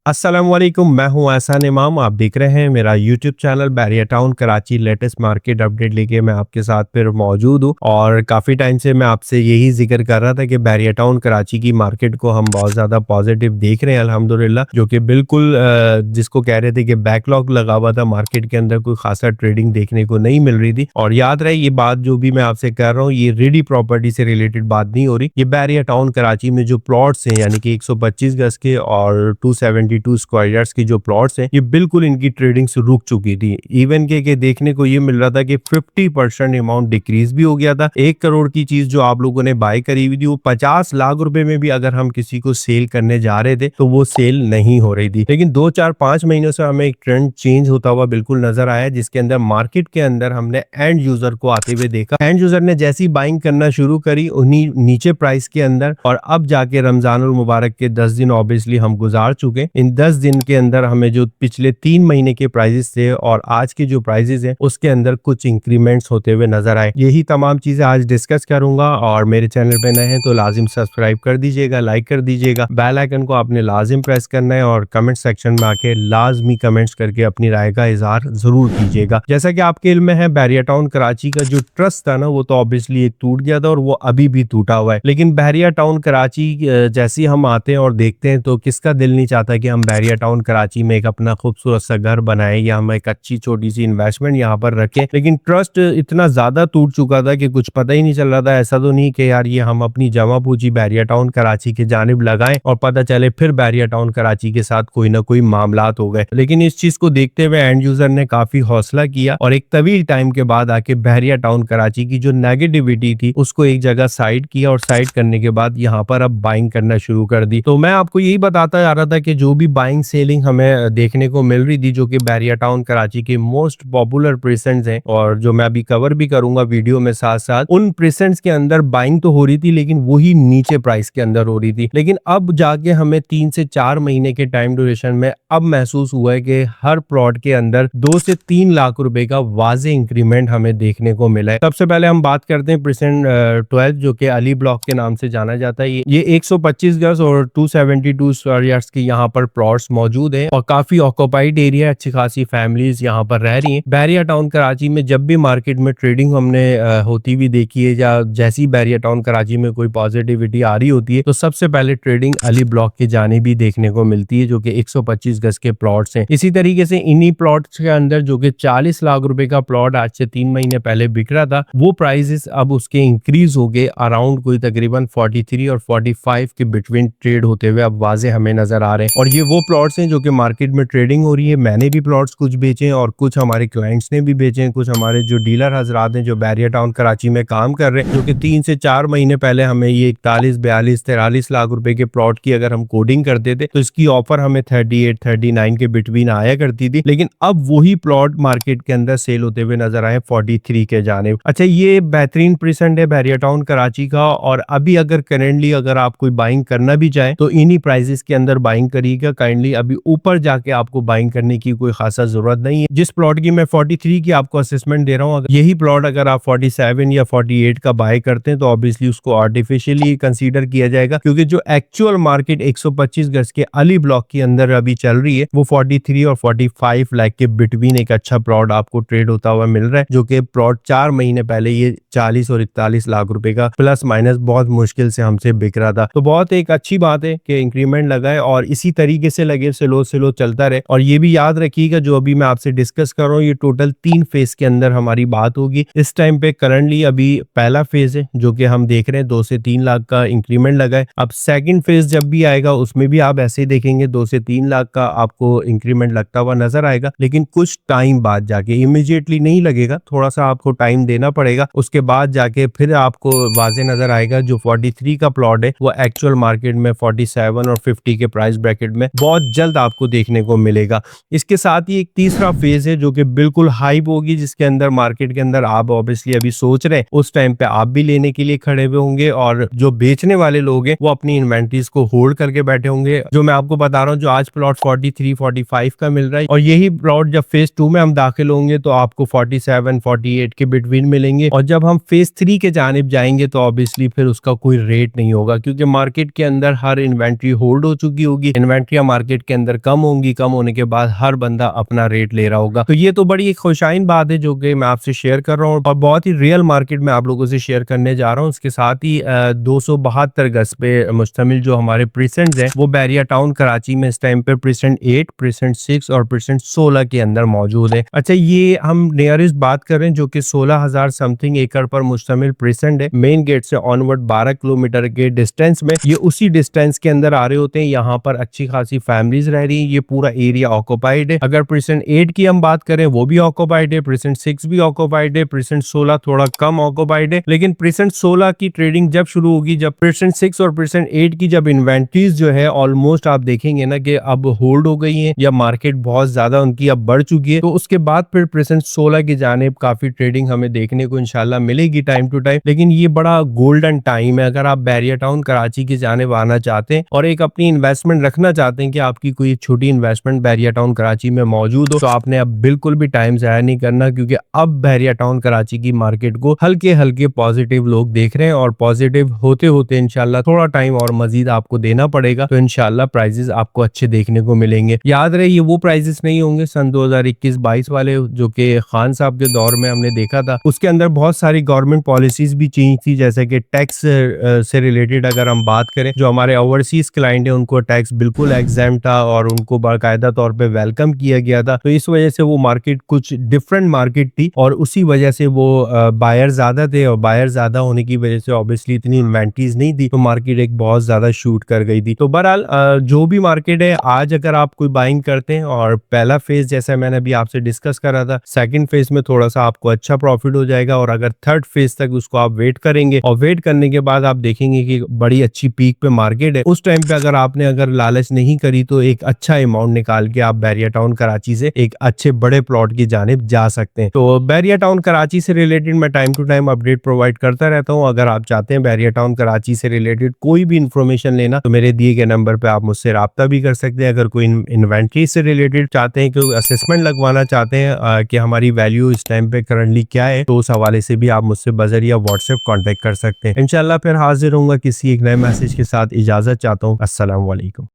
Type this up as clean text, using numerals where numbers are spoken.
अस्सलाम वालेकुम, मैं हूं एहसान इमाम। आप देख रहे हैं मेरा YouTube channel Bahria town Karachi. Latest market update लेके मैं आपके साथ फिर मौजूद हूं और काफ़ी टाइम से मैं आपसे यही जिक्र कर रहा था कि बैरिया टाउन कराची की मार्केट को हम बहुत ज़्यादा पॉजिटिव देख रहे हैं अल्हम्दुलिल्लाह। जो कि बिल्कुल जिसको कह रहे थे कि बैकलॉग लगा हुआ था मार्केट के अंदर, कोई खासा ट्रेडिंग देखने को नहीं मिल रही थी। और याद रहे ये बात जो भी मैं आपसे कर रहा हूँ, ये रेडी प्रॉपर्टी से रिलेटेड बात नहीं हो रही। ये बैरिया टाउन कराची में जो प्लॉट्स हैं यानी कि 125 गज के और 272 स्क्वायर यार्ड्स की जो प्लॉट्स हैं, ये बिल्कुल इनकी ट्रेडिंग से रुक चुकी थी। इवन के देखने को ये मिल रहा था कि 50% अमाउंट डिक्रीज भी हो गया था। 1 करोड़ की चीज जो आप लोगों ने बाय करी हुई थी, वो 50 लाख रुपए में भी अगर हम किसी को सेल करने जा रहे थे तो वो सेल नहीं हो रही थी। लेकिन 2 4 5 महीनों से हमें एक ट्रेंड चेंज होता हुआ बिल्कुल नजर आया, जिसके अंदर मार्केट के अंदर हमने एंड यूजर को आते हुए देखा। एंड यूजर ने जैसी बाइंग करना शुरू करी उन्हीं नीचे प्राइस के अंदर, और अब जाके रमजानुल मुबारक के 10 दिन ऑब्वियसली हम गुजार चुके। इन 10 दिन के अंदर हमें जो पिछले 3 महीने के प्राइजेस थे और आज के जो प्राइजेस हैं उसके अंदर कुछ इंक्रीमेंट्स होते हुए नजर आए। यही तमाम चीजें आज डिस्कस करूंगा। और मेरे चैनल पे नए हैं तो लाजिम सब्सक्राइब कर दीजिएगा, लाइक कर दीजिएगा, बेल आइकन को आपने लाजिम प्रेस करना है और कमेंट सेक्शन में आके लाजमी कमेंट्स करके अपनी राय का इजहार जरूर कीजिएगा। जैसा कि आपके इल्म में है, बैरिया टाउन कराची का जो ट्रस्ट था ना, वो तो ऑब्वियसली एक टूट गया था और वो अभी भी टूटा हुआ है। लेकिन बैरिया टाउन कराची जैसे हम आते हैं और देखते हैं तो किसका दिल नहीं चाहता कि हम बैरिया टाउन कराची में एक अपना खूबसूरत सा घर बनाएं या हम एक अच्छी छोटी सी इन्वेस्टमेंट यहाँ पर रखें। लेकिन ट्रस्ट इतना ज्यादा टूट चुका था कि कुछ पता ही नहीं चल रहा था। ऐसा तो नहीं कि यार ये हम अपनी जमा पूंजी बैरिया टाउन कराची की जानिब लगाएं और पता चले फिर बैरिया टाउन कराची के साथ कोई ना कोई मामलात हो गए। लेकिन इस चीज को देखते हुए एंड यूजर ने काफी हौसला किया और एक तवील टाइम के बाद आके बैरिया टाउन कराची की जो नेगेटिविटी थी उसको एक जगह साइड किया और साइड करने के बाद यहाँ पर अब बाइंग करना शुरू कर दी। तो मैं आपको यही बताता जा रहा था कि जो भी बाइंग सेलिंग हमें देखने को मिल रही थी, जो कि बैरिया टाउन कराची के मोस्ट पॉपुलर प्रेसेंट्स हैं और जो मैं अभी कवर भी करूंगा वीडियो में साथ साथ, उन प्रेसेंट्स के अंदर बाइंग तो हो रही थी लेकिन वही नीचे प्राइस के अंदर हो रही थी। लेकिन अब जाके हमें 3 से 4 महीने के टाइम ड्यूरेशन में अब महसूस हुआ है कि हर प्लॉट के अंदर 2 से 3 लाख रुपए का वाजे इंक्रीमेंट हमें देखने को मिला है। सबसे पहले हम बात करते हैं प्रेसेंट 12 जो कि अली ब्लॉक के नाम से जाना जाता है। ये 125 गज और 272 स्क्वायर यार्ड्स की यहाँ पर प्लॉट्स मौजूद है और काफी ऑक्यूपाइड एरिया, अच्छी खासी फैमिलीज यहाँ पर रह रही हैं। बैरिया टाउन कराची में जब भी मार्केट में ट्रेडिंग हमने होती हुई देखी है या जैसी बैरिया टाउन कराची में कोई पॉजिटिविटी आ रही होती है तो सबसे पहले ट्रेडिंग अली ब्लॉक के जाने भी देखने को मिलती है, जो कि 125 गज के प्लॉट्स हैं। इसी तरीके से इन्हीं प्लॉट्स के अंदर जो कि 40 लाख रुपए का प्लॉट आज से 3 महीने पहले बिक रहा था, वो प्राइसेस अब उसके इंक्रीज हो गए अराउंड कोई तकरीबन 43 और 45 के बिटवीन ट्रेड होते हुए अब वाजे हमें नजर आ रहे हैं। और ये वो प्लॉट्स हैं जो कि मार्केट में ट्रेडिंग हो रही है। मैंने भी प्लॉट्स कुछ बेचे हैं और कुछ हमारे क्लाइंट्स ने भी बेचे हैं। कुछ हमारे जो डीलर हजरात हैं जो बैरिया टाउन कराची में काम कर रहे हैं, जो कि 3 से 4 महीने पहले हमें ये 41 42 43 लाख रुपए के प्लॉट की अगर हम कोडिंग करते थे तो इसकी ऑफर हमें 38 39 के बिटवीन आया करती थी। लेकिन अब वही प्लॉट मार्केट के अंदर सेल होते हुए नजर आए 43 के जानिब। अच्छा, ये बेहतरीन प्रेजेंट है बैरिया टाउन कराची का। और अभी अगर करेंटली अगर आप कोई बाइंग करना भी चाहे तो इन्हीं प्राइसेस के अंदर बाइंग करिएगा काइंडली। अभी ऊपर जाके आपको बाइंग करने की कोई खासा जरूरत नहीं है। जिस प्लॉट की मैं 43 की आपको असेसमेंट दे रहा हूँ, यही प्लॉट अगर आप 47 या 48 का बाय करते हैं तो ऑब्वियसली उसको आर्टिफिशियली कंसीडर किया जाएगा, क्योंकि जो एक्चुअल मार्केट 125 गज के अली ब्लॉक के अंदर अभी चल रही है वो 43 और 45 लाख के बिटवीन एक अच्छा प्लॉट आपको ट्रेड होता हुआ मिल रहा है, जो कि प्लॉट 4 महीने पहले ये 40 और 41 लाख रुपए का प्लस माइनस बहुत मुश्किल से हमसे बिक रहा था। तो बहुत एक अच्छी बात है कि इंक्रीमेंट लगा है और इसी तरीके से लगे स्लो स्लो चलता रहे। और ये भी याद रखिएगा जो अभी मैं आपसे डिस्कस कर रहा हूँ, ये टोटल 3 फेज के अंदर हमारी बात होगी। इस टाइम पे करंटली अभी पहला फेज है जो कि हम देख रहे हैं 2 से 3 लाख का इंक्रीमेंट लगा है। अब सेकंड फेज जब भी आएगा उसमें भी आप ऐसे ही देखेंगे 2 से 3 लाख का आपको इंक्रीमेंट लगता हुआ नजर आएगा, लेकिन कुछ टाइम बाद जाके, इमीडिएटली नहीं लगेगा, थोड़ा सा आपको टाइम देना पड़ेगा। उसके बाद जाके फिर आपको वाजे नजर आएगा जो 43 का प्लॉट है वो एक्चुअल मार्केट में 47 और 50 के प्राइस ब्रैकेट में बहुत जल्द आपको देखने को मिलेगा। इसके साथ ही एक तीसरा फेज है जो कि बिल्कुल हाइप होगी, जिसके अंदर मार्केट के अंदर आप ऑब्वियसली अभी सोच रहे हैं उस टाइम पे आप भी लेने के लिए खड़े हुए होंगे और जो बेचने वाले लोग हैं वो अपनी इन्वेंटरीज को होल्ड करके बैठे होंगे। जो मैं आपको बता रहा हूँ, जो आज प्लॉट 43 45 का मिल रहा है और यही प्लॉट जब फेज 2 में हम दाखिल होंगे तो आपको 47 48 के बिटवीन मिलेंगे। और जब हम फेज 3 के जानिब जाएंगे तो ऑब्वियसली फिर उसका कोई रेट नहीं होगा, क्योंकि मार्केट के अंदर हर इन्वेंट्री होल्ड हो चुकी होगी। इन्वेंट्री इन्वेंट्रियां मार्केट के अंदर कम होंगी, कम होने के बाद हर बंदा अपना रेट ले रहा होगा। तो ये तो बड़ी एक खुशाइन बात है जो कि मैं आपसे शेयर कर रहा हूँ और बहुत ही रियल मार्केट में आप लोगों से शेयर करने जा रहा हूँ। उसके साथ ही 272 गज पे मुश्तमिल जो हमारे प्रीसेंट्स हैं वो बैरिया टाउन कराची में इस टाइम पे प्रीसेंट 8, प्रीसेंट 6 और प्रीसेंट 16 के अंदर मौजूद है। अच्छा, ये हम नियरेस्ट बात करें जो कि 16,000 समथिंग एकड़ पर मुश्तमिल प्रीसेंट है। मेन गेट से ऑनवर्ड 12 किलोमीटर के डिस्टेंस में ये उसी डिस्टेंस के अंदर आ रहे होते हैं। यहाँ पर अच्छी खासी फैमिलीज रह रही है। ये पूरा एरिया ऑक्युपाइड है। अगर प्रीसेंट 8 की हम बात करें वो भी ऑक्युपाइड है, प्रीसेंट 6 भी ऑक्युपाइड है, प्रीसेंट 16 थोड़ा कम ऑक्युपाइड है। लेकिन प्रीसेंट 16 की ट्रेडिंग जब शुरू होगी, जब प्रीसेंट 6 और प्रीसेंट 8 की जब इन्वेंट्रीज जो है ऑलमोस्ट आप देखेंगे ना कि अब होल्ड हो गई है या मार्केट बहुत ज्यादा उनकी अब बढ़ चुकी है, तो उसके बाद फिर प्रीसेंट 16 की जानिब काफी ट्रेडिंग हमें देखने को इंशाल्लाह मिलेगी टाइम टू टाइम। लेकिन ये बड़ा गोल्डन टाइम है अगर आप बैरिया टाउन कराची की जानिब आना चाहते हैं और एक अपनी इन्वेस्टमेंट रखना चाहते हैं कि आपकी कोई छोटी इन्वेस्टमेंट बैरिया टाउन कराची में मौजूद हो, तो आपने अब बिल्कुल भी टाइम जाया नहीं करना, क्योंकि अब बैरिया टाउन कराची की मार्केट को हल्के हल्के पॉजिटिव लोग देख रहे हैं और पॉजिटिव होते होते इंशाल्लाह थोड़ा टाइम और मजीद आपको देना पड़ेगा, तो इंशाल्लाह प्राइजेस आपको अच्छे देखने को मिलेंगे। याद रहे ये वो प्राइजेस नहीं होंगे सन 2021-22 वाले जो कि खान साहब के दौर में हमने देखा था। उसके अंदर बहुत सारी गवर्नमेंट पॉलिसीज भी चेंज थी, जैसे कि टैक्स से रिलेटेड अगर हम बात करें, जो हमारे ओवरसीज क्लाइंट है उनको टैक्स बिल्कुल एग्जाम था और उनको बाकायदा तौर पे वेलकम किया गया था। तो इस वजह से वो मार्केट कुछ डिफरेंट मार्केट थी और उसी वजह से वो बायर ज्यादा थे और बायर ज्यादा होने की वजह से ऑब्वियसली इतनी इन्वेंट्रीज नहीं थी, तो मार्केट एक बहुत ज्यादा शूट कर गई थी। तो बहरहाल जो भी मार्केट है आज अगर आप कोई बाइंग करते हैं और पहला फेज जैसा मैंने अभी आपसे डिस्कस करा था, सेकंड फेज में थोड़ा सा आपको अच्छा प्रॉफिट हो जाएगा और अगर थर्ड फेज तक उसको आप वेट करेंगे और वेट करने के बाद आप देखेंगे कि बड़ी अच्छी पीक पे मार्केट है, उस टाइम पे अगर लालच नहीं करी तो एक अच्छा अमाउंट निकाल के आप बैरिया टाउन कराची से एक अच्छे बड़े प्लॉट की जानिब जा सकते हैं। तो बैरिया टाउन कराची से रिलेटेड मैं time to time update provide करता रहता हूँ। अगर आप चाहते हैं बैरिया टाउन कराची से रिलेटेड कोई भी इंफॉर्मेशन लेना तो मेरे दिए गए नंबर पे आप मुझसे राब्ता भी कर सकते हैं। अगर कोई इन्वेंट्री से रिलेटेड चाहते हैं, कोई असेसमेंट लगवाना चाहते हैं कि हमारी वैल्यू इस टाइम पे करंटली क्या है, तो उस हवाले से भी आप मुझसे बजर या व्हाट्सएप कांटेक्ट कर सकते हैं। इंशाल्लाह फिर हाजिर होऊंगा किसी एक नए मैसेज के साथ। इजाजत चाहता हूँ। अस्सलाम वालेकुम।